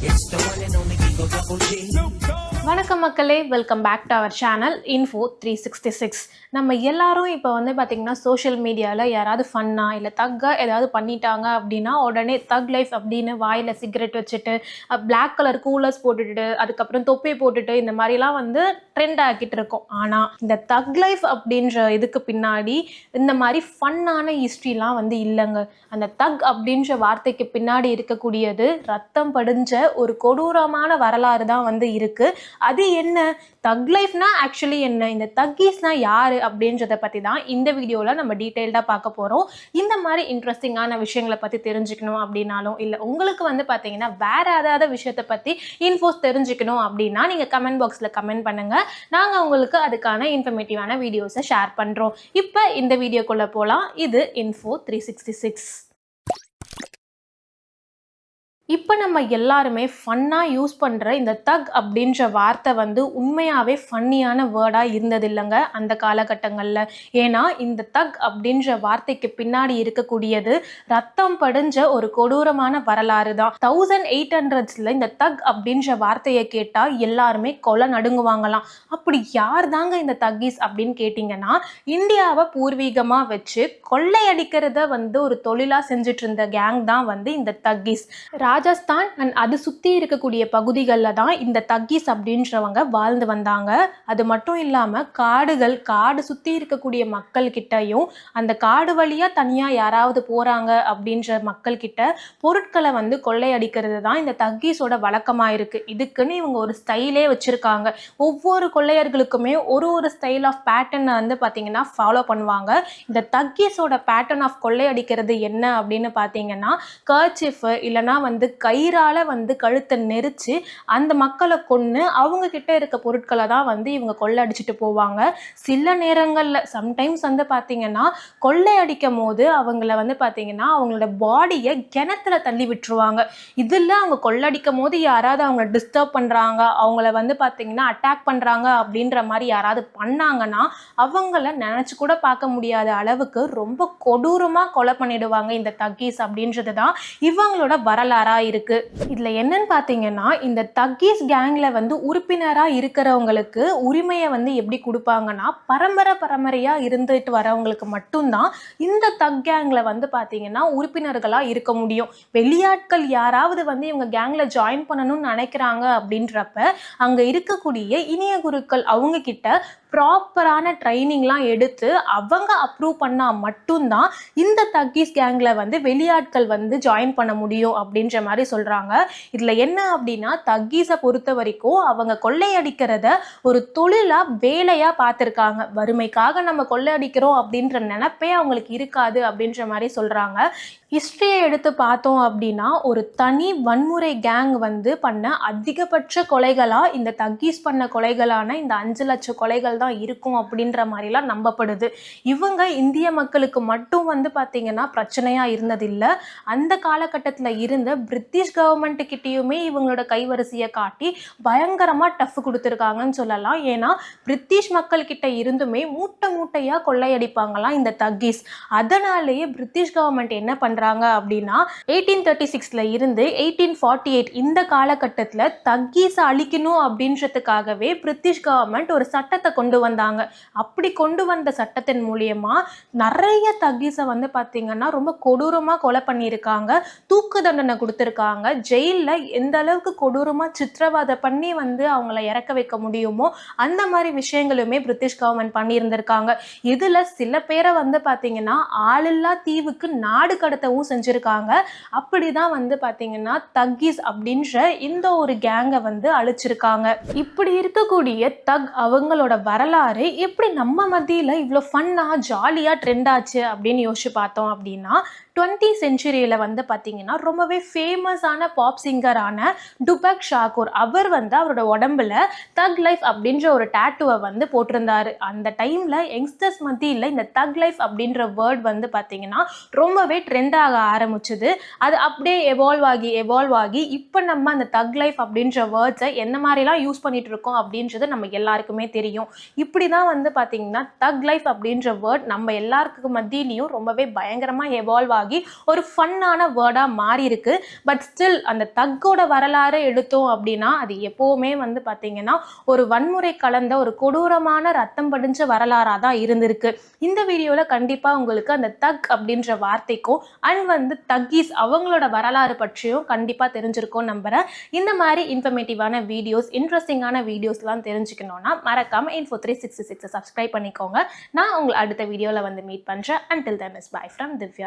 It's the one and only Eagle Double G. வணக்கம் மக்களே, welcome back to our channel info 366. நம்ம எல்லாரும் இப்போ வந்து பார்த்திங்கன்னா சோஷியல் மீடியாவில் யாராவது ஃபன்னாக இல்லை தக்காக ஏதாவது பண்ணிட்டாங்க அப்படின்னா உடனே தக் லைஃப் அப்படின்னு வாயில் சிகரெட் வச்சுட்டு பிளாக் கலர் கூலர்ஸ் போட்டுட்டு அதுக்கப்புறம் தொப்பி போட்டுட்டு இந்த மாதிரிலாம் வந்து ட்ரெண்ட் ஆக்கிட்டு இருக்கோம். ஆனால் இந்த தக் லைஃப் அப்படின்ற இதுக்கு பின்னாடி இந்த மாதிரி ஃபன்னான ஹிஸ்ட்ரிலாம் வந்து இல்லைங்க. அந்த தக் அப்படின்ற வார்த்தைக்கு பின்னாடி இருக்கக்கூடியது ரத்தம் படிஞ்ச ஒரு கொடூரமான வரலாறு தான் வந்து இருக்குது. அது என்ன, தக் லைஃப்னா ஆக்சுவலி என்ன, இந்த தக்கீஸ்னா யாரு அப்படின்றத பற்றி தான் இந்த வீடியோவில் நம்ம டீட்டெயில்டாக பார்க்க போகிறோம். இந்த மாதிரி இன்ட்ரெஸ்டிங்கான விஷயங்களை பற்றி தெரிஞ்சுக்கணும் அப்படின்னாலும் இல்லை உங்களுக்கு வந்து பார்த்தீங்கன்னா வேற ஏதாவது விஷயத்தை பற்றி இன்ஃபோஸ் தெரிஞ்சுக்கணும் அப்படின்னா நீங்கள் கமெண்ட் பாக்ஸில் கமெண்ட் பண்ணுங்கள். நாங்கள் உங்களுக்கு அதுக்கான இன்ஃபர்மேட்டிவான வீடியோஸை ஷேர் பண்ணுறோம். இப்போ இந்த வீடியோக்குள்ளே போகலாம். இது இன்ஃபோ 366. இப்போ நம்ம எல்லாருமே ஃபன்னாக யூஸ் பண்ணுற இந்த தக் அப்படின்ற வார்த்தை வந்து உண்மையாகவே ஃபன்னியான வேர்டாக இருந்தது இல்லைங்க அந்த காலகட்டங்களில். ஏன்னா இந்த தக் அப்படின்ற வார்த்தைக்கு பின்னாடி இருக்கக்கூடியது ரத்தம் படிஞ்ச ஒரு கொடூரமான வரலாறு தான். 1800s இந்த தக் அப்படின்ற வார்த்தையை கேட்டால் எல்லாருமே கொலை நடுங்குவாங்களாம். அப்படி யார் தாங்க இந்த தக்கீஸ் அப்படின்னு கேட்டிங்கன்னா, இந்தியாவை பூர்வீகமாக வச்சு கொள்ளையடிக்கிறத வந்து ஒரு தொழிலாக செஞ்சுட்டு இருந்த கேங் தான் வந்து இந்த தக்கீஸ். ராஜஸ்தான் அண்ட் அது சுற்றி இருக்கக்கூடிய பகுதிகளில் தான் இந்த தக்கீஸ் அப்படின்றவங்க வாழ்ந்து வந்தாங்க. அது மட்டும் இல்லாமல் காடு சுற்றி இருக்கக்கூடிய மக்கள்கிட்டையும் அந்த காடு வழியாக தனியாக யாராவது போகிறாங்க அப்படின்ற மக்கள்கிட்ட பொருட்களை வந்து கொள்ளையடிக்கிறது தான் இந்த தக்கீஸோட வழக்கமாக இருக்குது. இதுக்குன்னு இவங்க ஒரு ஸ்டைலே வச்சுருக்காங்க. ஒவ்வொரு கொள்ளையர்களுக்குமே ஒரு ஸ்டைல் ஆஃப் பேட்டர்னை வந்து பார்த்திங்கன்னா ஃபாலோ பண்ணுவாங்க. இந்த தக்கீஸோட பேட்டர்ன் ஆஃப் கொள்ளையடிக்கிறது என்ன அப்படின்னு பார்த்தீங்கன்னா, கர்ச்சிஃப் இல்லைனா வந்து கயிறால வந்து கழுத்தை நெரிச்சு அந்த மக்களை கொன்று அவங்க கிட்ட இருக்க பொருட்களை தான் வந்து இவங்க கொள்ளையடிச்சிட்டு போவாங்க. சில நேரங்களில் சம்டைம்ஸ் வந்து பார்த்தீங்கன்னா கொள்ளையடிக்கும் போது அவங்கள வந்து பார்த்தீங்கன்னா அவங்களோட பாடியை கிணத்துல தள்ளி விட்டுருவாங்க. இதில் அவங்க கொள்ளையடிக்கும் போது யாராவது அவங்கள டிஸ்டர்ப் பண்ணுறாங்க, அவங்கள வந்து பார்த்தீங்கன்னா அட்டாக் பண்ணுறாங்க அப்படின்ற மாதிரி யாராவது பண்ணாங்கன்னா அவங்கள நினச்சி கூட பார்க்க முடியாத அளவுக்கு ரொம்ப கொடூரமாக கொலை பண்ணிடுவாங்க இந்த தக்கீஸ் அப்படின்றது தான் இவங்களோட வரலாறா இருக்கு. இதுல என்னன்னு பாத்தீங்கன்னா, இந்த தக்கீஸ் கேங்ல வந்து உறுப்பினரா இருக்கிறவங்களுக்கு உரிமையை வந்து எப்படி கொடுப்பாங்கன்னா, பரம்பரையா இருந்துட்டு வரவங்களுக்கு மட்டும்தான் இந்த தக் கேங்ல வந்து பாத்தீங்கன்னா உறுப்பினர்களா இருக்க முடியும். வெளியாட்கள் யாராவது வந்து இவங்க கேங்ல ஜாயின் பண்ணணும்னு நினைக்கிறாங்க அப்படின்றப்ப அங்க இருக்கக்கூடிய இனிய குருக்கள் அவங்க கிட்ட ப்ராப்பரான ட்ரைனிங்லாம் எடுத்து அவங்க அப்ரூவ் பண்ணால் மட்டும்தான் இந்த தக்கீஸ் கேங்கில் வந்து வெளியாட்கள் வந்து ஜாயின் பண்ண முடியும் அப்படின்ற மாதிரி சொல்கிறாங்க. இதில் என்ன அப்படின்னா, தக்கீஸை பொறுத்த வரைக்கும் அவங்க கொள்ளையடிக்கிறத ஒரு தொழிலாக வேலையாக பார்த்துருக்காங்க. வறுமைக்காக நம்ம கொள்ளையடிக்கிறோம் அப்படின்ற நினைப்பே அவங்களுக்கு இருக்காது அப்படின்ற மாதிரி சொல்கிறாங்க. ஹிஸ்ட்ரியை எடுத்து பார்த்தோம் அப்படின்னா, ஒரு தனி வன்முறை கேங் வந்து பண்ண அதிகபட்ச கொலைகளாக இந்த தக்கீஸ் பண்ண கொலைகளான இந்த 5 லட்சம் கொலைகள் தான் இருக்கும் அப்படின்ற மாதிரிலாம் நம்பப்படுது. இவங்க இந்திய மக்களுக்கு மட்டும் வந்து பார்த்தீங்கன்னா பிரச்சனையாக இருந்ததில்லை. அந்த காலகட்டத்தில் இருந்த பிரிட்டிஷ் கவர்மெண்ட் கிட்டேயுமே இவங்களோட கைவரிசையை காட்டி பயங்கரமாக டஃப் கொடுத்துருக்காங்கன்னு சொல்லலாம். ஏன்னா பிரிட்டிஷ் மக்கள் கிட்ட இருந்துமே மூட்டையாக கொள்ளையடிப்பாங்களாம் இந்த தக்கீஸ். அதனாலேயே பிரிட்டிஷ் கவர்மெண்ட் என்ன பண்ணுறாங்க அப்படின்னா, 1836 இருந்து 1848 இந்த காலகட்டத்தில் தக்கீஸை அழிக்கணும் அப்படின்றதுக்காகவே பிரிட்டிஷ் கவர்மெண்ட் ஒரு சட்டத்தை கொண்டு வந்தாங்க. அப்படி கொண்டு வந்த சட்டத்தின் மூலியமா நிறைய தக்கீஸை வந்து பார்த்தீங்கன்னா ரொம்ப கொடூரமாக கொலை பண்ணியிருக்காங்க. தூக்கு தண்டனை கொடுத்துருக்காங்க. ஜெயிலில் எந்த அளவுக்கு கொடூரமாக சித்திரவதை பண்ணி வந்து அவங்கள இறக்க வைக்க முடியுமோ அந்த மாதிரி விஷயங்களுமே பிரிட்டிஷ் கவர்மெண்ட் பண்ணியிருந்திருக்காங்க. இதில் சில பேரை வந்து பார்த்தீங்கன்னா ஆளில்லா தீவுக்கு நாடு கடத்தவும் செஞ்சுருக்காங்க. அப்படி தான் வந்து பார்த்தீங்கன்னா தக்கீஸ் அப்படின்ற இந்த ஒரு கேங்கை வந்து அழிச்சிருக்காங்க. இப்படி இருக்கக்கூடிய தக் அவங்களோட வரலாறு எப்படி நம்ம மத்தியில் இவ்வளோ ஃபன்னாக ஜாலியாக ட்ரெண்ட் ஆச்சு அப்படின்னு யோசிச்சு பார்த்தோம் அப்படின்னா, 20th செஞ்சுரியில் வந்து பார்த்தீங்கன்னா ரொம்பவே ஃபேமஸான பாப் சிங்கரான டுபக் ஷாக்கூர் அவர் வந்து அவரோட உடம்புல தக் லைஃப் அப்படின்ற ஒரு டேட்டுவை வந்து போட்டிருந்தாரு. அந்த டைமில் யங்ஸ்டர்ஸ் மத்தியில் இந்த தக் லைஃப் அப்படின்ற வேர்ட் வந்து பார்த்தீங்கன்னா ரொம்பவே ட்ரெண்ட் ஆக ஆரம்பிச்சுது. அது அப்படியே எவால்வ் ஆகி இப்போ நம்ம அந்த தக் லைஃப் அப்படின்ற வேர்ட்ஸை என்ன மாதிரிலாம் யூஸ் பண்ணிட்டு இருக்கோம் அப்படின்றது நம்ம எல்லாருக்குமே தெரியும். இப்படி தான் வந்து பார்த்தீங்கன்னா தக் லைஃப் அப்படின்ற வேர்ட் நம்ம எல்லாருக்கு மத்தியிலையும் ரொம்பவே பயங்கரமாக எவால்வ் ஆகி ஒரு ஃபன்னான வேர்டாக மாறி இருக்கு. பட் ஸ்டில் அந்த தக்கோட வரலாறு எடுத்தோம் அப்படின்னா அது எப்போவுமே வந்து பார்த்தீங்கன்னா ஒரு வன்முறை கலந்த ஒரு கொடூரமான ரத்தம் படிஞ்ச வரலாறாக தான் இருந்திருக்கு. இந்த வீடியோவில் கண்டிப்பாக உங்களுக்கு அந்த தக் அப்படின்ற வார்த்தைக்கும் அண்ட் வந்து தக்கீஸ் அவங்களோட வரலாறு பற்றியும் கண்டிப்பாக தெரிஞ்சிருக்கும் நம்புகிறேன். இந்த மாதிரி இன்ஃபர்மேட்டிவான வீடியோஸ், இன்ட்ரெஸ்டிங்கான வீடியோஸ்லாம் தெரிஞ்சுக்கணுன்னா மறக்காமல் Info366 சப்ஸ்கிரைப் பண்ணிக்கோங்க. நான் உங்களை அடுத்த வீடியோவில் வந்து மீட் பண்ணுறேன். Until then is bye from Divya.